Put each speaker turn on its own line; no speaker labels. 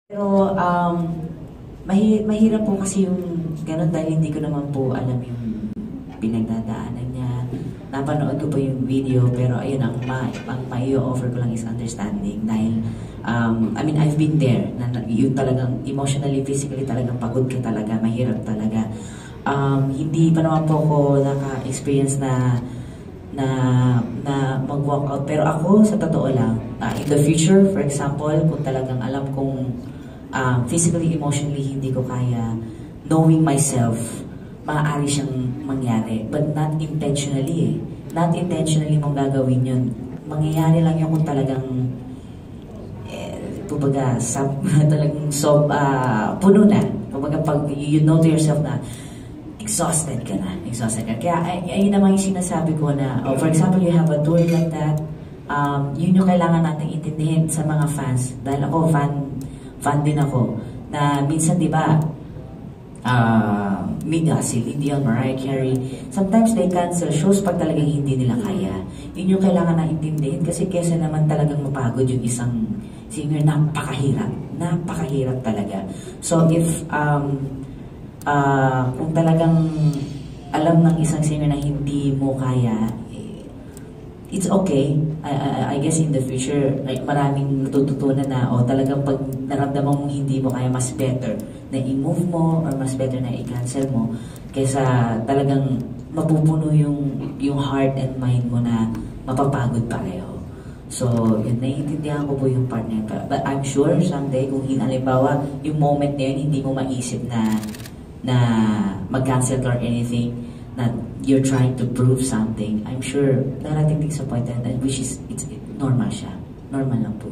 Pero mahirap po kasi yung ganun dahil hindi ko naman po alam yung pinagdadaanan niya. Napanood ko po yung video pero ayun, ang mai-offer ko lang is understanding dahil I mean, I've been there na yung talagang emotionally, physically talagang pagod ka talaga, mahirap talaga. Hindi pa naman po ako naka-experience na mag-walk out. Pero ako, sa totoo lang, in the future, for example, kung talagang alam kong physically, emotionally, hindi ko kaya, knowing myself, maaari siyang mangyari. But not intentionally eh. Not intentionally mong gagawin yun. Mangyayari lang yun kung talagang kumbaga, talagang puno na. Kumbaga, pag you know to yourself na exhausted ka na. Kaya ayun naman yung sinasabi ko na, for example, you have a tour like that, yun yung kailangan natin intindihin sa mga fans. Dahil ako, fan din ako, na minsan, di ba, Celine Dion, Mariah Carey, sometimes they cancel shows pag talagang hindi nila kaya. Yun yung kailangan na intindihin kasi kesa naman talagang mapagod yung isang singer, napakahirap talaga. So if kung talagang alam ng isang singer na hindi mo kaya, it's okay. I guess in the future, maraming natututunan na, talagang pag naramdaman mong hindi mo kaya, mas better na i-move mo or mas better na i-cancel mo kaysa talagang mapupuno yung heart and mind mo na mapapagod pareho. So, yun, naiintindihan ko po yung part na yun. But I'm sure someday, kung halimbawa, yung moment na yun, hindi mo maisip na mag-cancel or anything, na you're trying to prove something, I'm sure darating din sa point and which is it's normal siya. Normal lang po.